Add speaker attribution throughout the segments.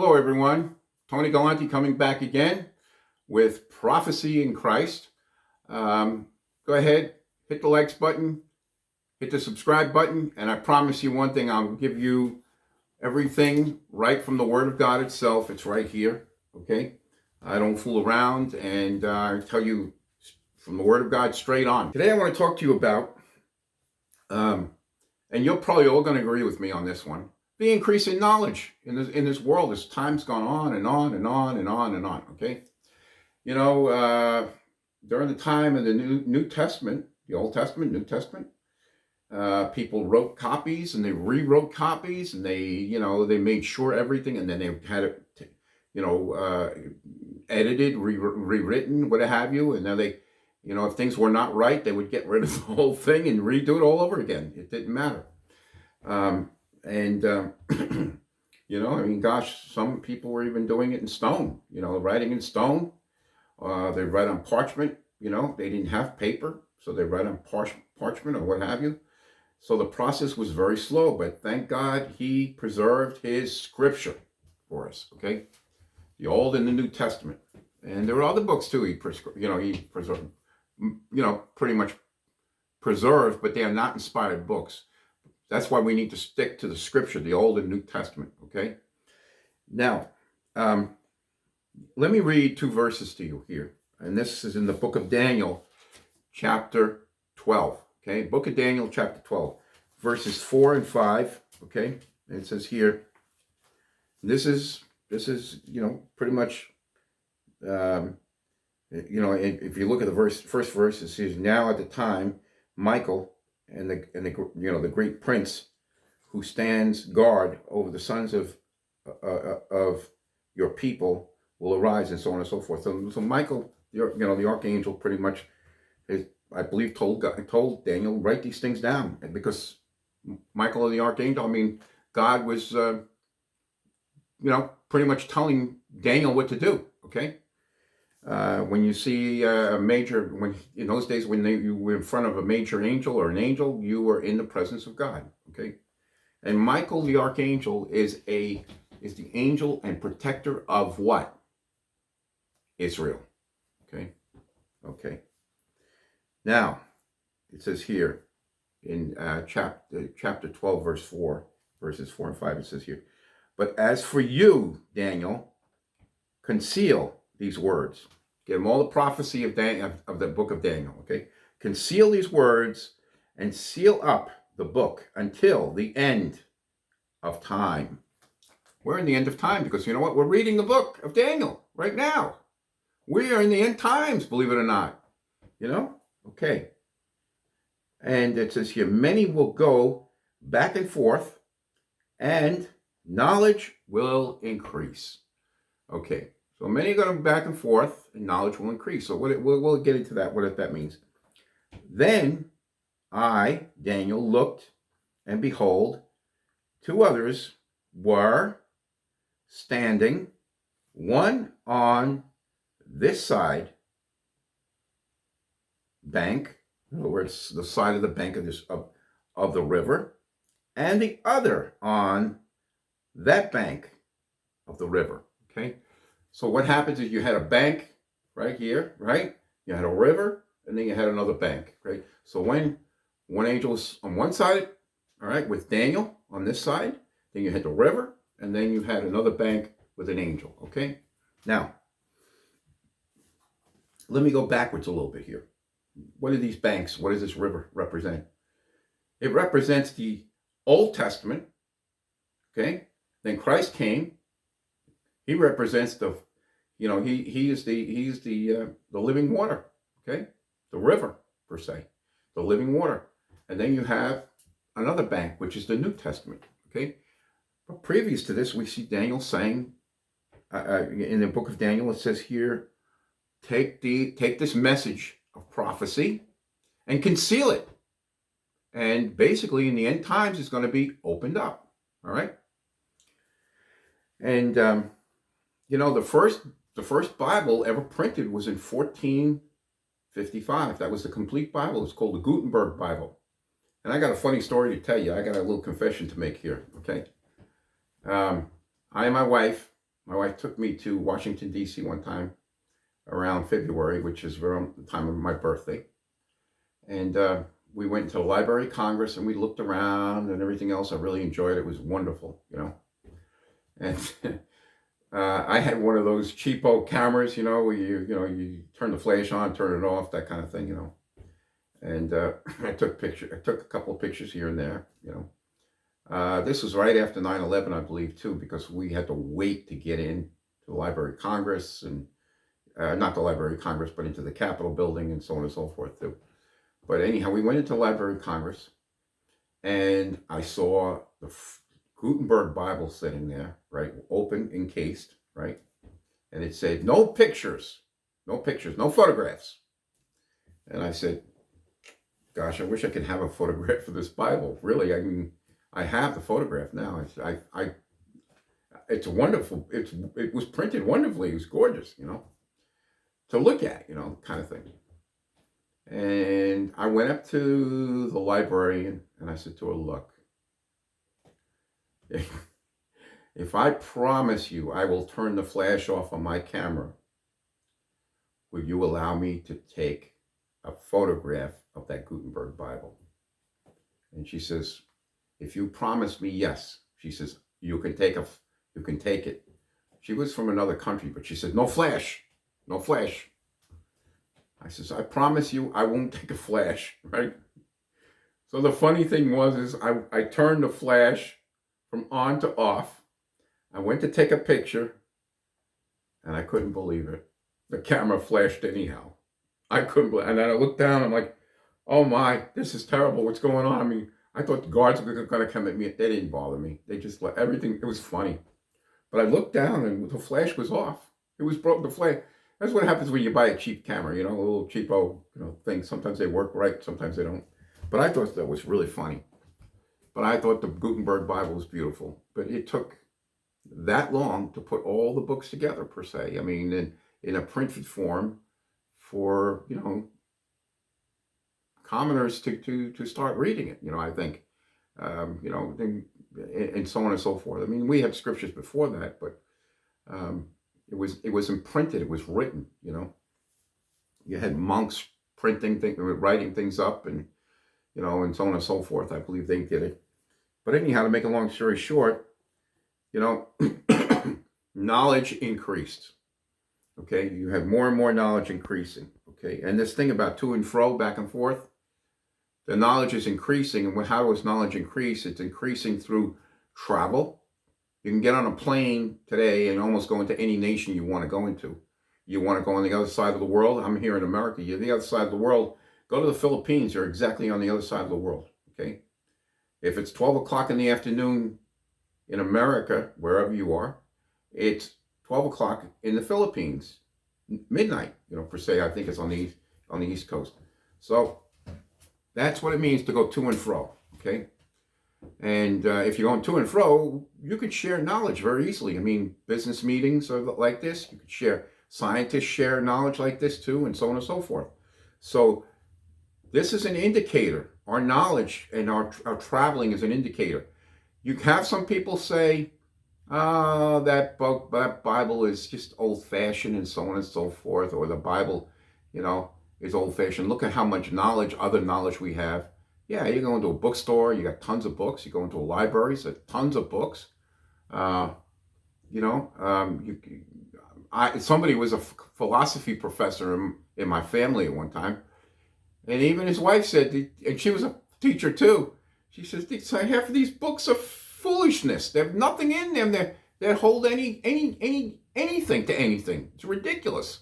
Speaker 1: Hello, everyone. Tony Galante coming back again with Prophecy in Christ. Go ahead, hit the likes button, hit the subscribe button, and I promise you one thing, I'll give you everything right from the Word of God itself. It's right here, okay? I don't fool around, and I tell you from the Word of God straight on. Today I want to talk to you about, and you're probably all going to agree with me on this one, the increase in knowledge in this world as time's gone on and on and on and on and on. Okay, during the time of the New Testament, the Old Testament, New Testament, people wrote copies and they rewrote copies and they made sure everything, and then they had it, edited, rewritten, what have you, and then they, if things were not right, they would get rid of the whole thing and redo it all over again. It didn't matter. Gosh, some people were even doing it in stone, writing in stone. They write on parchment, they didn't have paper, so they write on parchment or what have you. So the process was very slow, but thank God he preserved his scripture for us, okay? The Old and the New Testament. And there were other books too he preserved, pretty much preserved, but they are not inspired books. That's why we need to stick to the scripture, the Old and New Testament, okay? Now, let me read 2 verses to you here. And this is in the book of Daniel, chapter 12, okay? Book of Daniel, chapter 12, verses 4 and 5, okay? And it says here, this is pretty much, if you look at the first verse, it says, now at the time, Michael, and the great prince who stands guard over the sons of your people will arise, and so on and so forth. So Michael, the archangel, pretty much, I believe, told Daniel, write these things down, and because Michael, the archangel, God was, pretty much telling Daniel what to do. Okay. When you see in those days when you were in front of a major angel or an angel, you were in the presence of God, okay? And Michael the archangel is the angel and protector of what? Israel, okay? Okay. Now, it says here in chapter 12, verses 4 and 5, it says here, but as for you, Daniel, conceal these words. Give them all the prophecy of the book of Daniel, okay? Conceal these words and seal up the book until the end of time. We're in the end of time because you know what? We're reading the book of Daniel right now. We are in the end times, believe it or not. Okay. And it says here, many will go back and forth and knowledge will increase. Okay. So many are going back and forth, and knowledge will increase. So we'll get into that, what that means. Then I, Daniel, looked, and behold, 2 others were standing, one on this side bank, in other words, the side of the bank of the river, and the other on that bank of the river, okay? So what happens is you had a bank right here, right? You had a river, and then you had another bank, right? So when one angel was on one side, all right, with Daniel on this side, then you had the river, and then you had another bank with an angel, okay? Now, let me go backwards a little bit here. What are these banks? What does this river represent? It represents the Old Testament, okay? Then Christ came. He represents he is the living water, okay? The river, per se, the living water. And then you have another bank, which is the New Testament, okay? But previous to this, we see Daniel saying, in the book of Daniel, it says here, take this message of prophecy and conceal it. And basically, in the end times, it's going to be opened up, all right? And, the first Bible ever printed was in 1455. That was the complete Bible. It's called the Gutenberg Bible. And I got a funny story to tell you. I got a little confession to make here, okay? I and my wife, my wife took me to Washington, D.C. one time around February, which is around the time of my birthday. And we went to the Library of Congress and we looked around and everything else. I really enjoyed it. It was wonderful, And I had one of those cheapo cameras, where you turn the flash on, turn it off, that kind of thing, And I took a couple of pictures here and there, This was right after 9/11, I believe, too, because we had to wait to get in to the Library of Congress and not the Library of Congress, but into the Capitol building and so on and so forth, too. But anyhow, we went into the Library of Congress and I saw the Gutenberg Bible sitting there, right? Open, encased, right? And it said, no pictures, no photographs. And I said, gosh, I wish I could have a photograph of this Bible. Really, I mean, I have the photograph now. It's wonderful. It was printed wonderfully. It was gorgeous, to look at, kind of thing. And I went up to the librarian and I said to her, look, if I promise you I will turn the flash off on my camera, will you allow me to take a photograph of that Gutenberg Bible? And she says, if you promise me, yes. She says, you can take it. She was from another country, but she said, no flash. I says, I promise you I won't take a flash, right? So the funny thing is I turned the flash from on to off. I went to take a picture and I couldn't believe it. The camera flashed anyhow. I couldn't believe it. And then I looked down, I'm like, oh my, this is terrible. What's going on? I mean, I thought the guards were going to come at me. They didn't bother me. They just let everything, it was funny. But I looked down and the flash was off. It was broke, the flash. That's what happens when you buy a cheap camera, a little cheapo, thing. Sometimes they work right, sometimes they don't. But I thought that was really funny. But I thought the Gutenberg Bible was beautiful. But it took that long to put all the books together, per se. I mean, in a printed form for, commoners to start reading it, I think, and so on and so forth. I mean, we had scriptures before that, but it was imprinted, it was written, You had monks printing things, writing things up, and and so on and so forth. I believe they did it. But anyhow, to make a long story short, knowledge increased. Okay, you had more and more knowledge increasing. Okay, and this thing about to and fro, back and forth, the knowledge is increasing. And how does knowledge increase? It's increasing through travel. You can get on a plane today and almost go into any nation you want to go into. You want to go on the other side of the world? I'm here in America. You're the other side of the world. Go to the Philippines. You're exactly on the other side of the world. Okay? If it's 12 o'clock in the afternoon in America, wherever you are, it's 12 o'clock in the Philippines, midnight, per se. I think it's on the East Coast. So that's what it means to go to and fro. Okay? And if you're going to and fro, you could share knowledge very easily. I mean, business meetings are like this. You could share, scientists share knowledge like this too, and so on and so forth. So this is an indicator. Our knowledge and our traveling is an indicator. You have some people say, that Bible is just old-fashioned and so on and so forth, or the Bible, is old-fashioned. Look at how much knowledge, other knowledge we have. Yeah, you go into a bookstore, you got tons of books. You go into a library, so tons of books. Somebody was a philosophy professor in my family at one time, and even his wife said, and she was a teacher too. She says, half of these books are foolishness. They have nothing in them that hold anything to anything. It's ridiculous.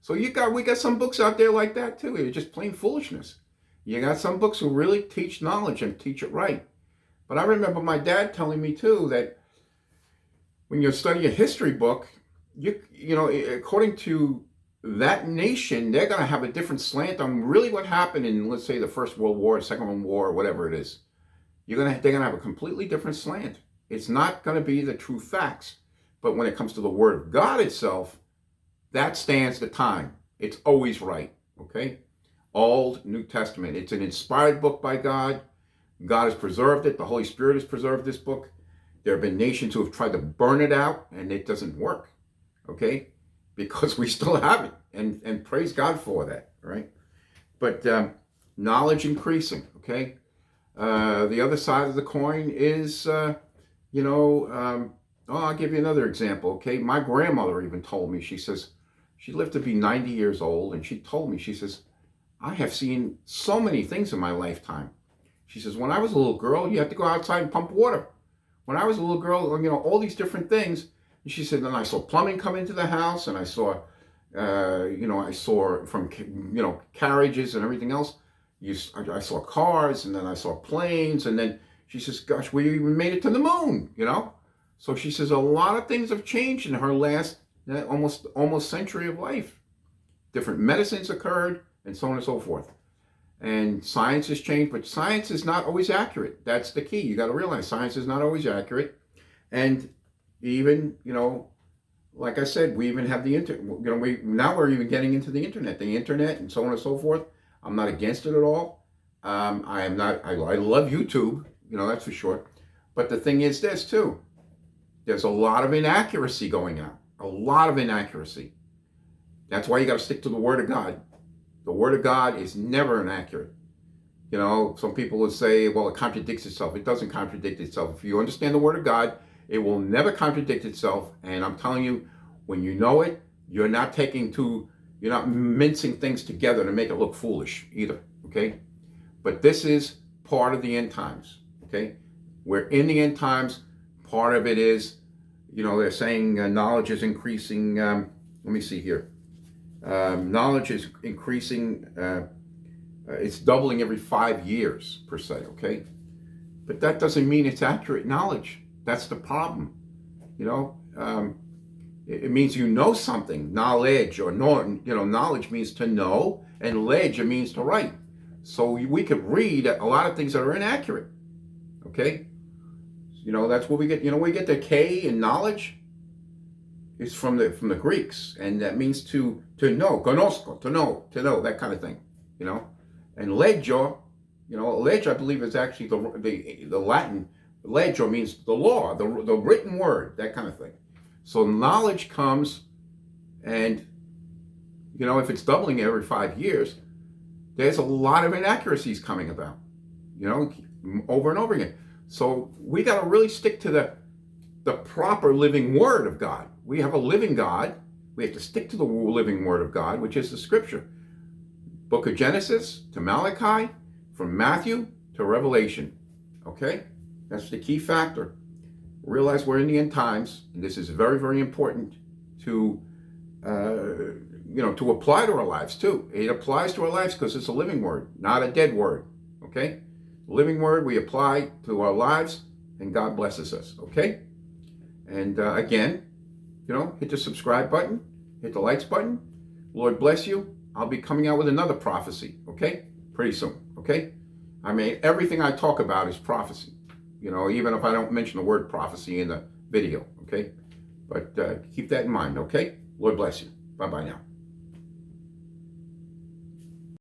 Speaker 1: So we got some books out there like that too. They're just plain foolishness. You got some books who really teach knowledge and teach it right. But I remember my dad telling me too that when you study a history book, according to that nation, they're going to have a different slant on really what happened in, let's say, the First World War, Second World War, or whatever it is. They're going to have a completely different slant. It's not going to be the true facts. But when it comes to the Word of God itself, that stands the time. It's always right. Okay? Old, New Testament. It's an inspired book by God. God has preserved it. The Holy Spirit has preserved this book. There have been nations who have tried to burn it out, and it doesn't work, okay? Because we still have it, and praise God for that, right? But knowledge increasing, okay? The other side of the coin is, I'll give you another example, okay? My grandmother even told me, she says, she lived to be 90 years old, and she told me, she says, I have seen so many things in my lifetime. She says, when I was a little girl, you had to go outside and pump water. When I was a little girl, all these different things. And she said, then I saw plumbing come into the house, and I saw, I saw from, carriages and everything else. I saw cars, and then I saw planes, and then she says, gosh, we even made it to the moon, So she says a lot of things have changed in her last almost century of life. Different medicines occurred, and so on and so forth. And science has changed, but science is not always accurate. That's the key. You got to realize science is not always accurate. And even, like I said, we even have the internet. Now we're even getting into the internet and so on and so forth. I'm not against it at all. I am not, I love YouTube, that's for sure. But the thing is this too, there's a lot of inaccuracy going on, a lot of inaccuracy. That's why you got to stick to the Word of God. The Word of God is never inaccurate. Some people would say, well, it contradicts itself. It doesn't contradict itself. If you understand the Word of God, it will never contradict itself. And I'm telling you, when you know it, you're not mincing things together to make it look foolish either, okay? But this is part of the end times, okay? We're in the end times. Part of it is, they're saying knowledge is increasing. Let me see here. Knowledge is increasing. It's doubling every 5 years, per se, okay? But that doesn't mean it's accurate knowledge. That's the problem, It means you know something, knowledge, or knowledge means to know, and ledger means to write. So we could read a lot of things that are inaccurate, okay? That's what we get. We get the K in knowledge. It's from the Greeks, and that means to know, conosco, to know, that kind of thing, And ledger, ledger, I believe, is actually the Latin. Ledger means the law, the written word, that kind of thing. So knowledge comes, and if it's doubling every 5 years, there's a lot of inaccuracies coming about, over and over again. So we got to really stick to the proper living Word of God. We have a living God. We have to stick to the living Word of God, which is the Scripture. Book of Genesis to Malachi, from Matthew to Revelation. Okay? That's the key factor. Realize we're in the end times, and this is very, very important to apply to our lives too. It applies to our lives because it's a living Word, not a dead word. Okay? Living Word we apply to our lives, and God blesses us. Okay? And again, hit the subscribe button, hit the likes button. Lord bless you. I'll be coming out with another prophecy, okay? Pretty soon, okay? I mean, everything I talk about is prophecy, even if I don't mention the word prophecy in the video, okay? But keep that in mind, okay? Lord bless you. Bye-bye now.